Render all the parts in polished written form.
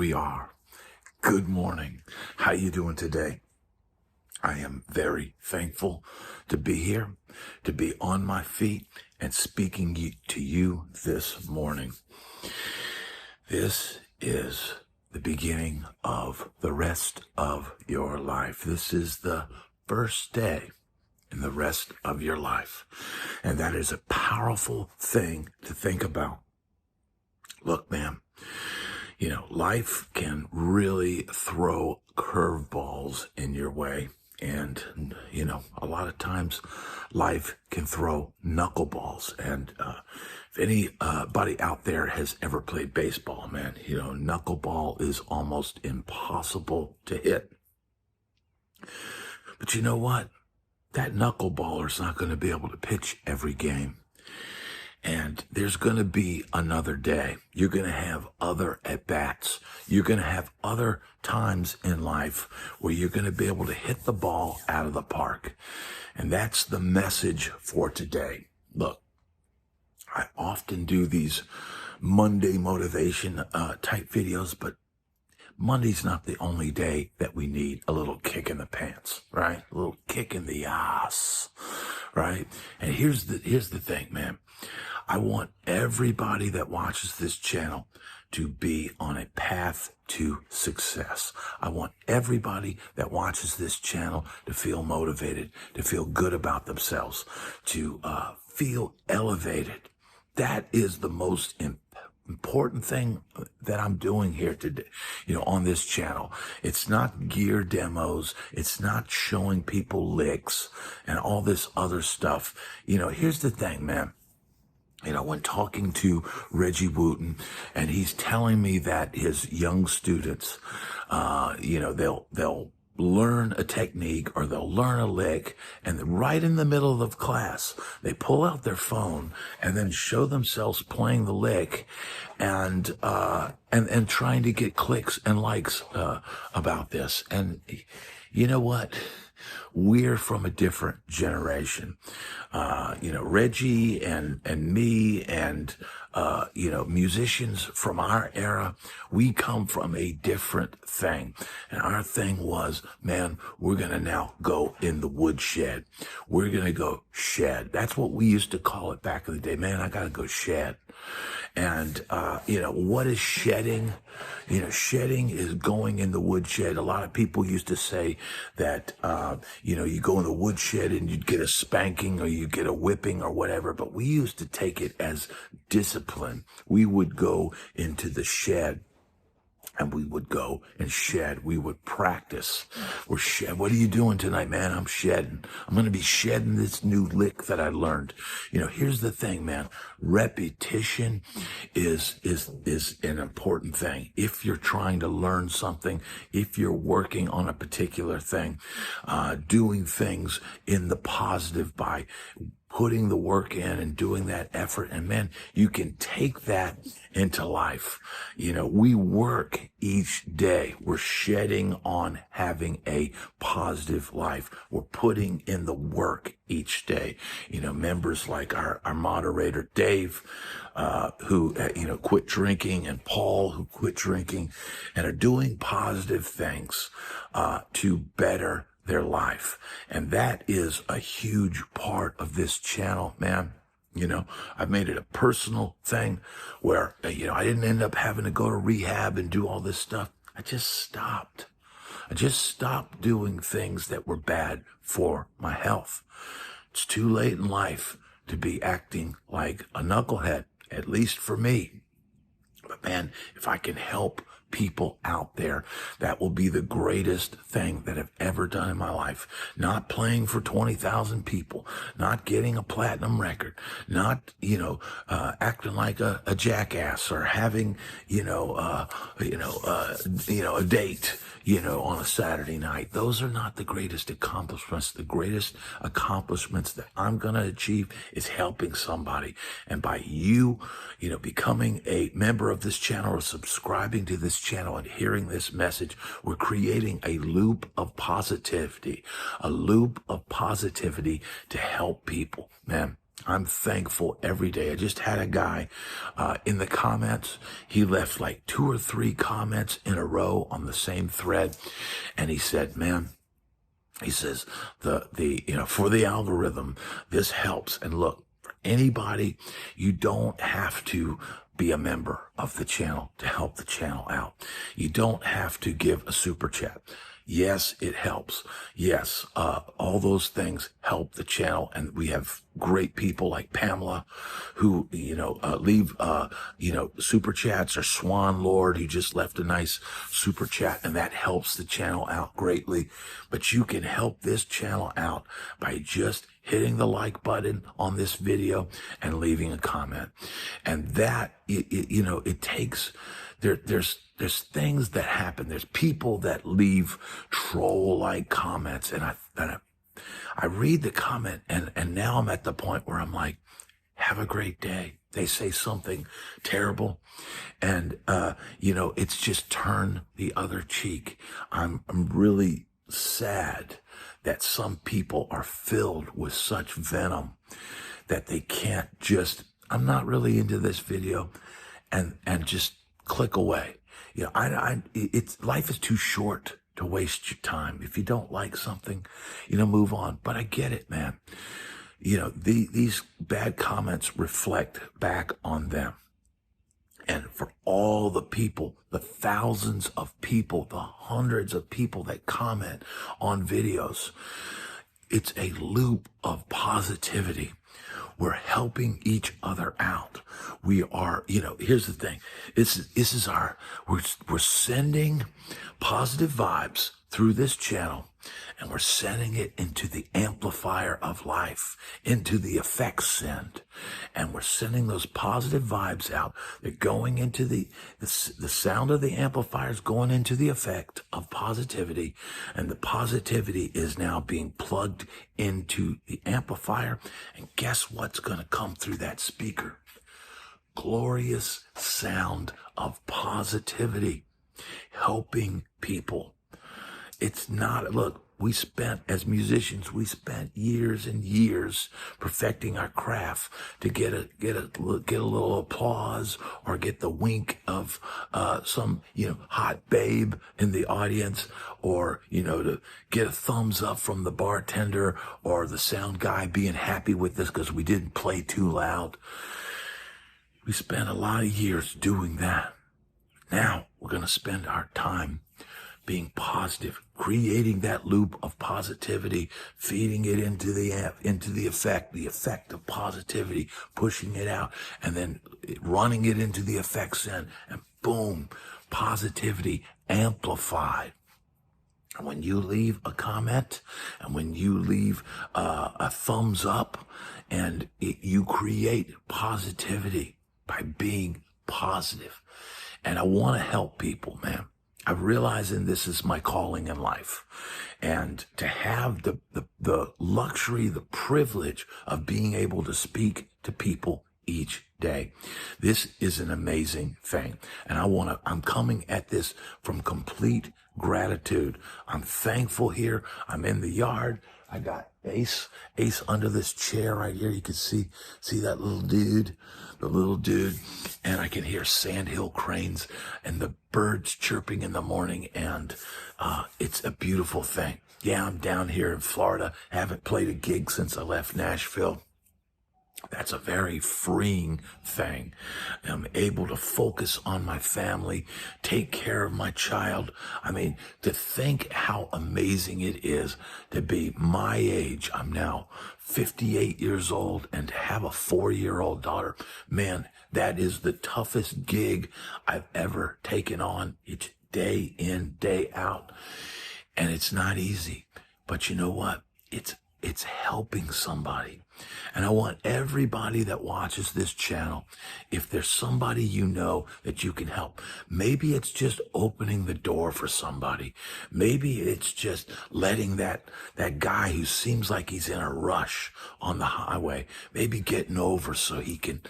we are. Good morning. How you doing today? I am very thankful to be here, to be on my feet and speaking to you this morning. This is the beginning of the rest of your life. This is the first day in the rest of your life. And that is a powerful thing to think about. Look, man, life can really throw curveballs in your way. And, a lot of times life can throw knuckleballs. And if anybody out there has ever played baseball, man, knuckleball is almost impossible to hit. But you know what? That knuckleballer's not going to be able to pitch every game. And there's going to be another day. You're going to have other at-bats. You're going to have other times in life where you're going to be able to hit the ball out of the park. And that's the message for today. Look, I often do these Monday motivation type videos, but Monday's not the only day that we need a little kick in the pants, right? A little kick in the ass, right? And here's the thing, man. I want everybody that watches this channel to be on a path to success. I want everybody that watches this channel to feel motivated, to feel good about themselves, to feel elevated. That is the most important thing that I'm doing here today, on this channel. It's not gear demos. It's not showing people licks and all this other stuff. Here's the thing, man. When talking to Reggie Wooten, and he's telling me that his young students, they'll learn a technique or they'll learn a lick, and right in the middle of class, they pull out their phone and then show themselves playing the lick and trying to get clicks and likes about this. And you know what? We're from a different generation. Reggie and me and, musicians from our era, we come from a different thing. And our thing was, man, we're going to now go in the woodshed. We're going to go shed. That's what we used to call it back in the day. Man, I got to go shed. And, what is shedding? Shedding is going in the woodshed. A lot of people used to say that, you go in the woodshed and you'd get a spanking or you get a whipping or whatever. But we used to take it as discipline. We would go into the shed and we would go and shed. We would practice. We're shed. What are you doing tonight, man? I'm shedding. I'm going to be shedding this new lick that I learned. Here's the thing, man. Repetition is an important thing. If you're trying to learn something, if you're working on a particular thing, doing things in the positive by putting the work in and doing that effort. And man, you can take that into life. We work each day. We're shedding on having a positive life. We're putting in the work each day. Members like our moderator, Dave, who, quit drinking, and Paul, who quit drinking and are doing positive things, to better their life. And that is a huge part of this channel, man. I've made it a personal thing where, I didn't end up having to go to rehab and do all this stuff. I just stopped doing things that were bad for my health. It's too late in life to be acting like a knucklehead, at least for me. But man, if I can help people out there, that will be the greatest thing that I've ever done in my life. Not playing for 20,000 people, not getting a platinum record, not, acting like a jackass or having, a date, on a Saturday night. Those are not the greatest accomplishments. The greatest accomplishments that I'm going to achieve is helping somebody. And by you, becoming a member of this channel or subscribing to this channel and hearing this message, we're creating a loop of positivity to help people, man. I'm thankful every day. I just had a guy in the comments. He left like 2 or 3 comments in a row on the same thread. And he said, man, he says, for the algorithm, this helps. And look, for anybody, you don't have to be a member of the channel to help the channel out. You don't have to give a super chat. Yes, it helps. Yes, all those things help the channel. And we have great people like Pamela who, leave, super chats, or Swan Lord, who just left a nice super chat, and that helps the channel out greatly. But you can help this channel out by just hitting the like button on this video and leaving a comment. And that, it takes, there's things that happen. There's people that leave troll-like comments, and I read the comment, and now I'm at the point where I'm like, have a great day. They say something terrible, and it's just turn the other cheek. I'm really sad that some people are filled with such venom that they can't just, I'm not really into this video, and just click away. Life is too short to waste your time. If you don't like something, move on. But I get it, man. These bad comments reflect back on them. And for all the people, the thousands of people, the hundreds of people that comment on videos, it's a loop of positivity. We're helping each other out. We are, here's the thing. We're sending positive vibes through this channel, and we're sending it into the amplifier of life, into the effects send. And we're sending those positive vibes out. They're going into the sound of the amplifiers, going into the effect of positivity. And the positivity is now being plugged into the amplifier. And guess what's going to come through that speaker? Glorious sound of positivity, helping people. It's not, look, as musicians, we spent years and years perfecting our craft to get a little applause, or get the wink of some hot babe in the audience, or to get a thumbs up from the bartender or the sound guy being happy with us because we didn't play too loud. We spent a lot of years doing that. Now we're going to spend our time being positive, creating that loop of positivity, feeding it into the effect of positivity, pushing it out, and then running it into the effects end, and boom, positivity amplified. And when you leave a comment, and when you leave a thumbs up, and you create positivity by being positive. And I want to help people, man. I'm realizing this is my calling in life, and to have the luxury, the privilege of being able to speak to people each day. This is an amazing thing. And I'm coming at this from complete gratitude. I'm thankful here. I'm in the yard. I got Ace under this chair right here. You can see that little dude, and I can hear sandhill cranes and the birds chirping in the morning, and it's a beautiful thing. Yeah, I'm down here in Florida. I haven't played a gig since I left Nashville. That's a very freeing thing. I'm able to focus on my family, take care of my child. I mean, to think how amazing it is to be my age. I'm now 58 years old, and to have a 4-year-old daughter. Man, that is the toughest gig I've ever taken on. It's day in, day out. And it's not easy. But you know what? It's helping somebody. And I want everybody that watches this channel, if there's somebody that you can help, maybe it's just opening the door for somebody. Maybe it's just letting that guy who seems like he's in a rush on the highway, maybe getting over so he can,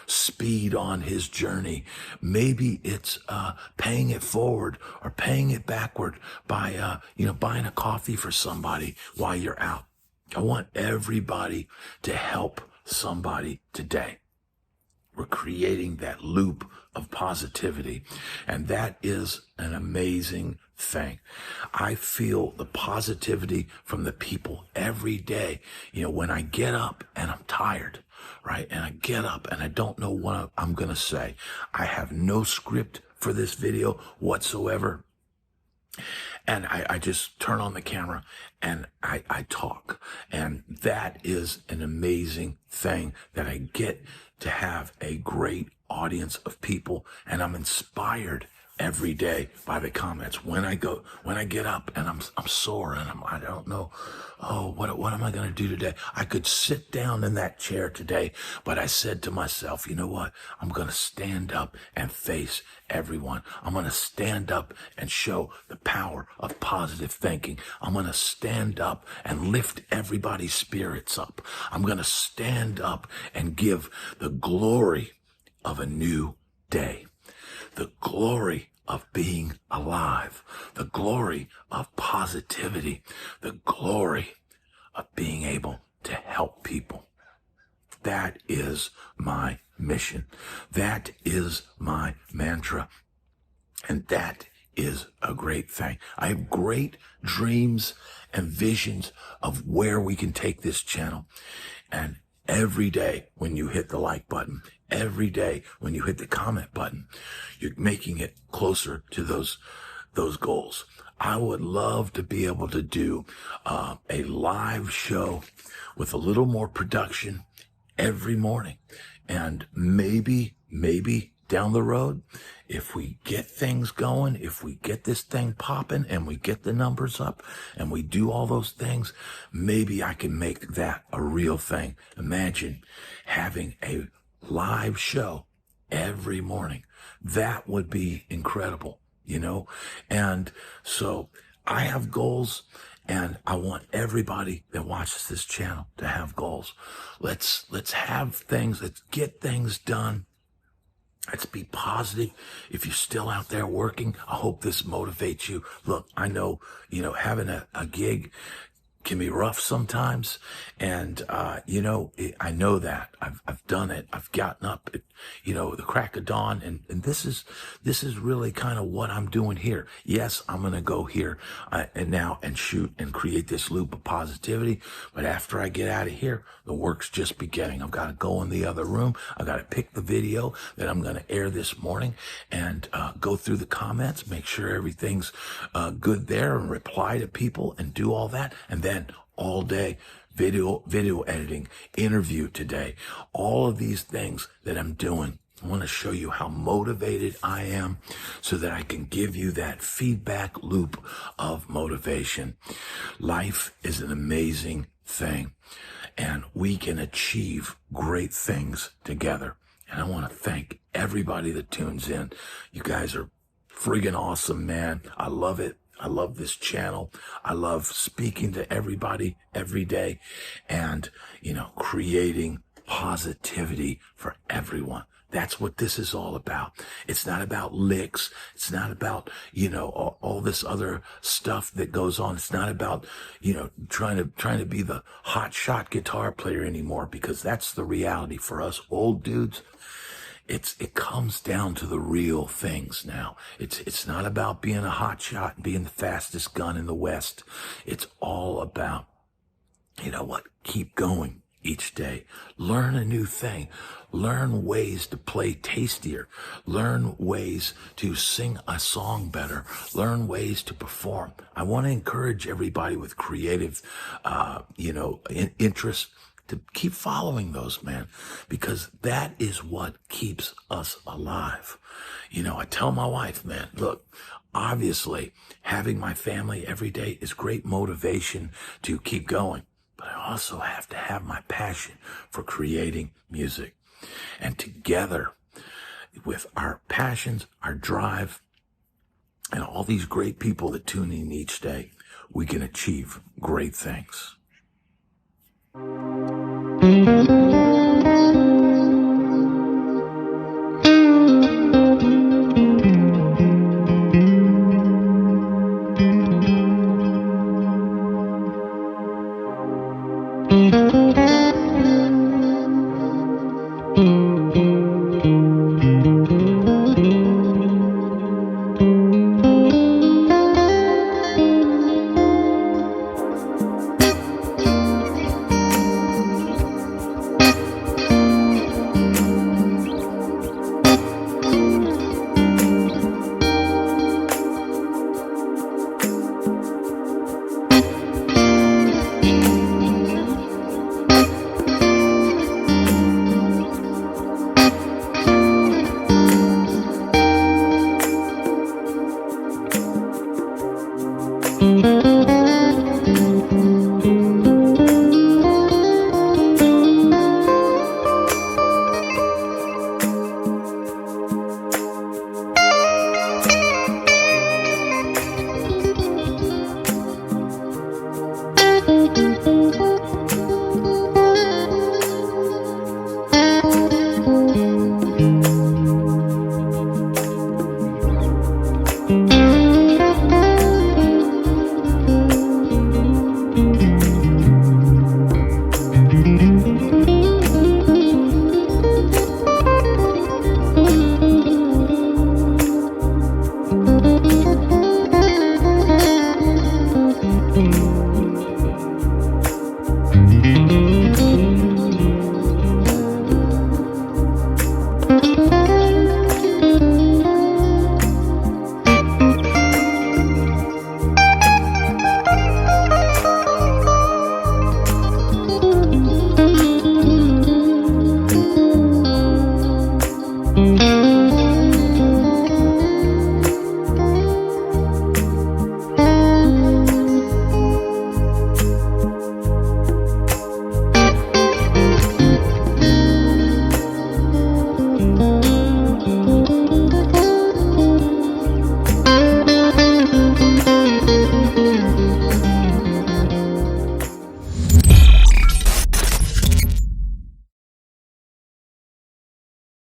speed on his journey. Maybe it's paying it forward or paying it backward by, buying a coffee for somebody while you're out. I want everybody to help somebody today. We're creating that loop of positivity, and that is an amazing thing. I feel the positivity from the people every day. You know, when I get up and I'm tired, right? And I get up and I don't know what I'm going to say. I have no script for this video whatsoever. And I just turn on the camera and I talk. And that is an amazing thing, that I get to have a great audience of people, and I'm inspired every day by the comments. When I get up and I'm sore and I don't know, what am I going to do today? I could sit down in that chair today, but I said to myself, you know what? I'm going to stand up and face everyone. I'm going to stand up and show the power of positive thinking. I'm going to stand up and lift everybody's spirits up. I'm going to stand up and give the glory of a new day, the glory of being alive, the glory of positivity, the glory of being able to help people. That is my mission. That is my mantra. And that is a great thing. I have great dreams and visions of where we can take this channel. And every day when you hit the like button, every day when you hit the comment button, you're making it closer to those goals. I would love to be able to do a live show with a little more production every morning. And maybe down the road, if we get things going, if we get this thing popping and we get the numbers up and we do all those things, maybe I can make that a real thing. Imagine having a live show every morning. That would be incredible, you know? And so I have goals, and I want everybody that watches this channel to have goals. Let's have things, let's get things done. Let's be positive. If you're still out there working, I hope this motivates you. Look, I know, having a gig can be rough sometimes. And, I know that I've done it. I've gotten up at, the crack of dawn. And this is really kind of what I'm doing here. Yes, I'm going to go here and shoot and create this loop of positivity. But after I get out of here, the work's just beginning. I've got to go in the other room. I've got to pick the video that I'm going to air this morning and go through the comments, make sure everything's good there, and reply to people and do all that. And then all day, video editing, interview today, all of these things that I'm doing. I want to show you how motivated I am so that I can give you that feedback loop of motivation. Life is an amazing thing, and we can achieve great things together. And I want to thank everybody that tunes in. You guys are friggin' awesome, man. I love it. I love this channel. I love speaking to everybody every day and, creating positivity for everyone. That's what this is all about. It's not about licks. It's not about, all this other stuff that goes on. It's not about, trying to be the hot shot guitar player anymore, because that's the reality for us old dudes. It comes down to the real things now. It's not about being a hot shot and being the fastest gun in the West. It's all about, keep going each day. Learn a new thing. Learn ways to play tastier. Learn ways to sing a song better. Learn ways to perform. I want to encourage everybody with creative, interest to keep following those, man, because that is what keeps us alive. I tell my wife, man, look, obviously having my family every day is great motivation to keep going, but I also have to have my passion for creating music. And together with our passions, our drive, and all these great people that tune in each day, we can achieve great things.